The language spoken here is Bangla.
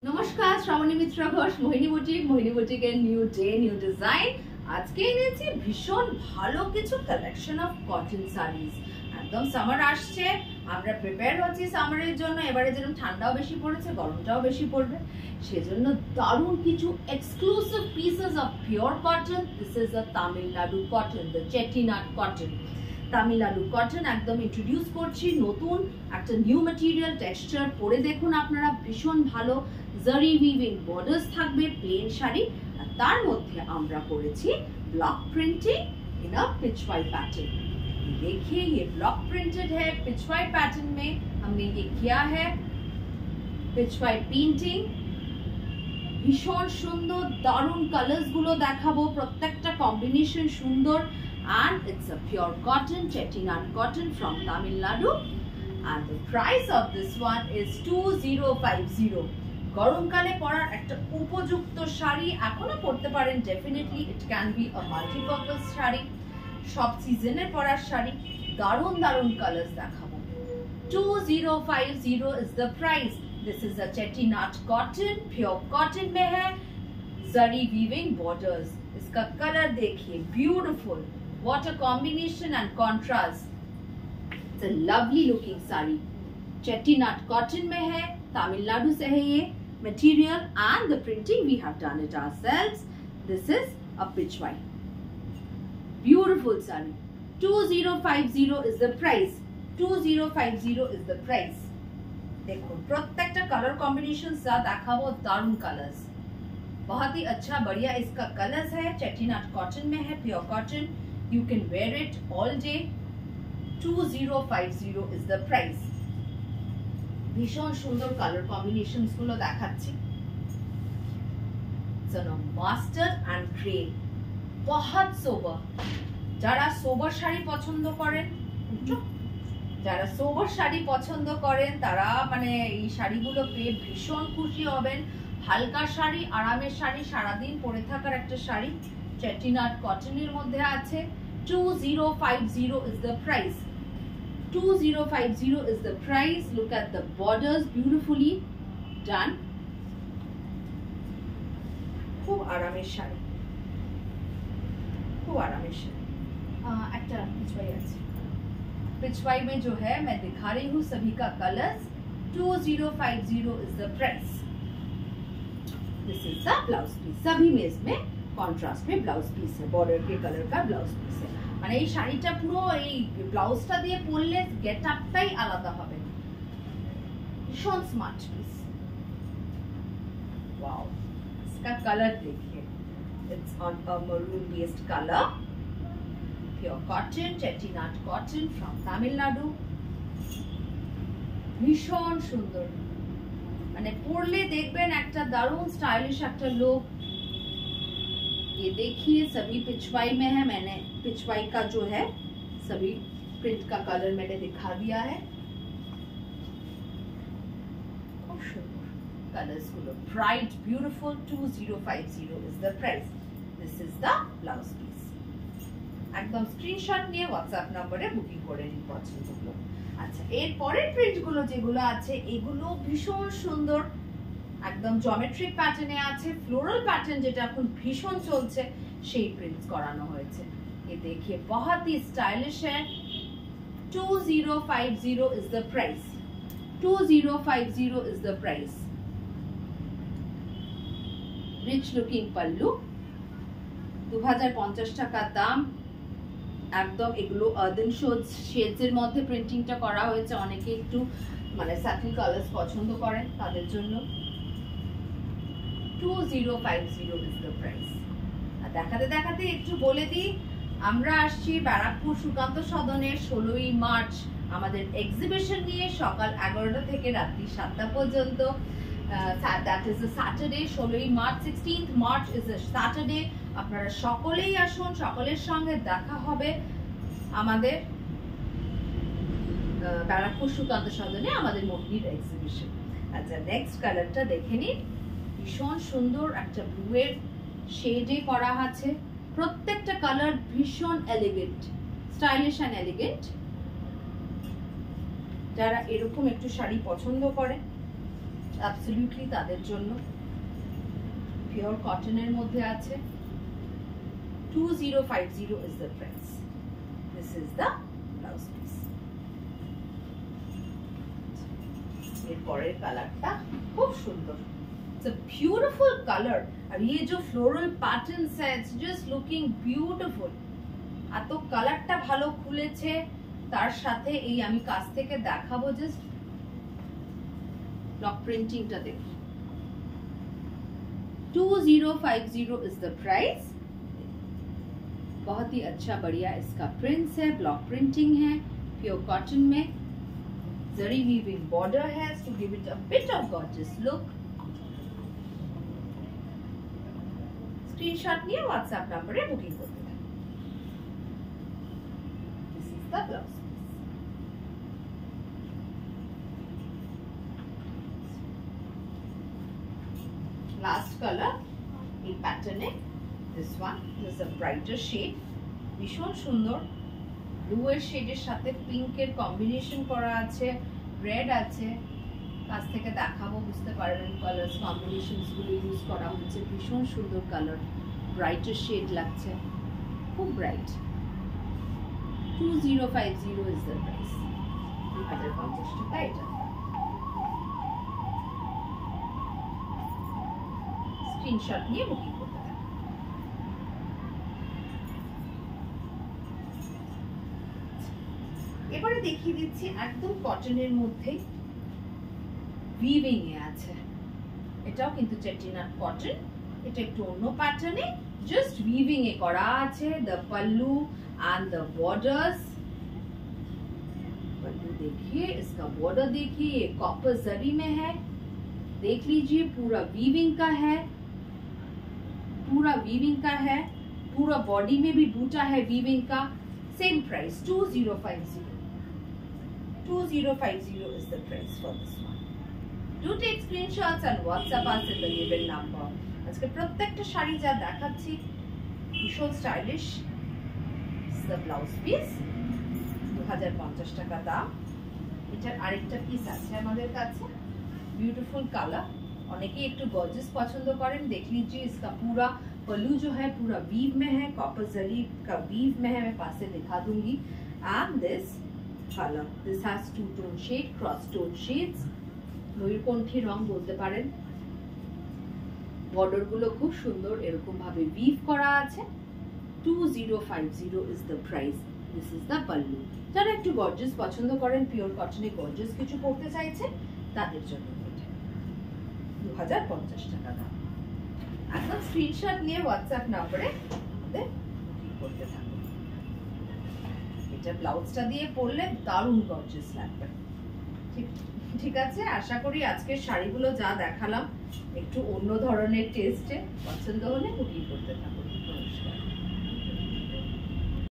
নমস্কার, শ্রাবণী মিত্র ঘোষ, মোহিনী বুটিকের নিউ ডে নিউ ডিজাইন। আজকে এনেছি ভীষণ ভালো কিছু কালেকশন অফ কটন শাড়িজ। একদম সামার আসছে, আমরা প্রিপেয়ার হচ্ছি সামারের জন্য। এবারে যেরকম ঠান্ডাও বেশি পড়েছে, গরমটাও বেশি পড়বে, সেজন্য দারুণ কিছু exclusive pieces of pure cotton. This is a Tamil Nadu cotton, the Chettinad cotton. Tamil Nadu cotton একদম ইন্ট্রোডিউস করছি, নতুন একটা নিউ ম্যাটেরিয়াল টেক্সচার। পরে দেখুন আপনারা, ভীষণ ভালো জারি উইভিং বর্ডার্স থাকবে, প্লেন শাড়ি, আর তার মধ্যে আমরা করেছি ব্লক প্রিন্টিং इन अ पिचवाई पैटर्न। देखिए ये ब्लॉक प्रिंटेड है, पिचवाई पैटर्न में हमने ये किया है पिचवाई पेंटिंग। ভীষণ সুন্দর দারুণ কালার্স গুলো দেখাবো, প্রত্যেকটা কম্বিনেশন সুন্দর। And it's a pure cotton, chettinad cotton from Tamil Nadu. And the price of this one is 2050. গরমকালে পরার একটা উপযুক্ত শাড়ি, এখনো পরতে পারেন definitely. It can be a multipurpose sari, সব সিজনে পরার শাড়ি। দারুণ দারুণ কালার্স দেখাবো। 2050 is the price. This is a chettinad cotton, pure cotton में है, जरी वीविंग बॉर्डर्स। इसका कलर देखिए, beautiful, what a combination and contrast. It's a lovely looking sari, chettinad cotton में है, तमिलनाडु से है ये material, and the printing we have done it ourselves. This is a pitchwai, beautiful saree. 2050 is the price. 2050 is the price. देखो प्रत्येकटा कलर कॉम्बिनेशन सा देखाबो, दारुण कलर्स, बहुत ही अच्छा बढ़िया इसका कलर्स है। चेटिनाड कॉटन में है, pure cotton, you can wear it all day. 2050 is the price. ভীষণ সুন্দর কালার কম্বিনেশনস গুলো দেখাচ্ছি। মাস্টার্ড এন্ড গ্রে, বহুত সোবার। যারা সোবার শাড়ি পছন্দ করেন, তারা মানে এই শাড়িগুলো পেয়ে ভীষণ খুশি হবেন। হালকা শাড়ি, আরামের শাড়ি, সারাদিন পরে থাকার একটা শাড়ি, চেটিনাড কটনের মধ্যে আছে। 2050 is the price. 2050 is the price. Look at the borders, beautifully done. खूब आरामेर शाड़ी, खूब आरामेर शाड़ी। একটা पिचवाई আছে, पिचवाई में जो है मैं दिखा रही हूँ सभी का colours. 2050 is the price. This is the blouse piece, सभी में इसमें कॉन्ट्रास्ट में ब्लाउज पीस है, बॉर्डर के कलर का ब्लाउज पीस है। মানে এই শাড়িটা পুরো এই ব্লাউজটা দিয়ে পরলে গেট আপটাই আলাদা হবে। ভীষণ স্মার্ট পিস। ওয়াও, इसका कलर देखिए, it's on a maroon based colour, pure cotton, Chettinad cotton from Tamil Nadu. ভীষণ সুন্দর, মানে পরলে দেখবেন একটা দারুণ স্টাইলিশ একটা লুক। ये देखिए सभी पिचवाई में है, मैंने पिचवाई का जो है सभी प्रिंट का कलर मैंने दिखा दिया है। खूब सुंदर colours Gulo, bright beautiful. 2050 is the price. This is the blouse piece. একদম স্ক্রিনশট নিয়ে হোয়াটসঅ্যাপ নম্বরে বুকিং করে নিন পছন্দগুলো। আচ্ছা, এর পরের প্রিন্ট গুলো যেগুলো আছে এগুলো ভীষণ সুন্দর, একদম জিওমেট্রিক প্যাটার্নে আছে। ফ্লোরাল প্যাটার্ন যেটা এখন ভীষণ চলছে, সেই প্রিন্টস করানো হয়েছে। ये देखिए बहुत ही स्टाइलिश है। 2050 is the price. 2050 is the price. Rich looking pallu, 2050 টাকা দাম। একদম এগুলো আর্দেন শেডস এর মধ্যে প্রিন্টিংটা করা হয়েছে। অনেকে একটু মানে স্যাটেল কালার্স পছন্দ করেন, তাদের জন্য 2050 is the price. আর দেখাতে দেখাতে একটু বলে দিই, আমরা আসছি ব্যারাকপুর সুকান্ত সদনে 16ই মার্চ আমাদের এক্সিবিশন নিয়ে, সকাল 11টা থেকে রাত্রি 7টা পর্যন্ত। that is a Saturday. 16ই March, 16th March is a Saturday. আপনারা সকলেই আসুন, সকলের সঙ্গে দেখা হবে আমাদের ব্যারাকপুর সুকান্ত সদনে আমাদের মোহিনীর এক্সিবিশন। আচ্ছা, নেক্সট কালারটা দেখে নিন। ভীষণ সুন্দর একটা ব্লু এর শেডে করা আছে। প্রত্যেকটা কালার ভীষণ এলিগেন্ট, স্টাইলিশ এন্ড এলিগেন্ট। যারা এরকম একটু শাড়ি পছন্দ করে অ্যাবসলিউটলি তাদের জন্য। পিওর কটনের মধ্যে আছে। 2050 is the price. This is the blouse piece. এর পরের কালারটা খুব সুন্দর। It's a beautiful color. আর ये जो floral patterns है, it's just looking beautiful. এত কালারটা ভালো খুলেছে, তার সাথে এই আমি কাছ থেকে দেখাবো, জাস্ট ব্লক প্রিন্টিংটা দেখুন। 2050 is the price. बहुत ही अच्छा बढ़िया इसका प्रिंट्स है, ब्लॉक प्रिंटिंग है, प्योर कॉटन में जरी वीविंग बॉर्डर है to give it a bit of gorgeous look. Screenshot নিয়ে WhatsApp নম্বরে বুকিং করতে পারেন। This is the blouse piece. Last color in pattern है this one. This is a brighter shade. ভীষণ সুন্দর। ব্লু এর শেডের সাথে পিঙ্ক এর কম্বিনেশন করা আছে, রেড আছে। কাছ থেকে দেখাবো, বুঝতে পারবেন কালারস কম্বিনেশনস গুলো ইউজ করা হচ্ছে। ভীষণ সুন্দর কালার, ব্রাইটার শেড লাগছে, খুব ব্রাইট। 2050 is the price. 2050 টাকা এটা। স্ক্রিনশট নিয়ে বুকিং করতে পারেন। এবারে দেখিয়ে দিচ্ছি একদম কটনের মধ্যে উইভিং এ আছে। এটাও কিন্তু চেটিনাট কটন। এটা একটু অন্য প্যাটার্নে, জাস্ট উইভিং এ করা আছে। The pallu and the borders, pallu देखिए, इसका बॉर्डर देखिए, ये कॉपर जरी में है। देख लीजिए पूरा वीविंग का है, पूरा वीविंग का है। पूरा बॉडी में भी बूटा है वीविंग का। Same price 2050 is the price for this one. Do take screenshots and WhatsApp us in the given number. আজকে প্রত্যেকটা শাড়ি যা দেখাচ্ছি ভীষণ স্টাইলিশ। the blouse piece 2050 টাকা দাম। এটার আরেকটা পিস আছে আমাদের কাছে, ब्यूटीफुल कलर। অনেকেই একটু গর্জিয়াস পছন্দ করেন। देख लीजिए इसका पूरा पल्लू जो है पूरा वीव में है, कॉपर जरी का वीव में है। मैं पास से दिखा दूंगी। And this colour, this has two tone shade, cross tone shades, ময়ূরকণ্ঠী রং বলতে পারেন। বর্ডার গুলো খুব সুন্দর, এরকম ভাবে वीव করা আছে। 2050 is the price. This is the pallu. যারা একটু গর্জিয়াস পছন্দ করেন, পিওর কটনে গর্জিয়াস কিছু পরতে চাইছেন, তাদের জন্য এটা 2050 টাকা দাম। একদম স্ক্রিনশট নিয়ে WhatsApp নম্বরে আমাদের বুকিং করতে থাকুন। এটা ব্লাউজটা দিয়ে পরলে দারুণ গর্জিয়াস লাগবে। ঠিক আছে, আশা করি আজকের শাড়িগুলো যা দেখালাম একটু অন্য ধরনের টেস্টে পছন্দ হলে বুকিং করতে থাকুন। নমস্কার।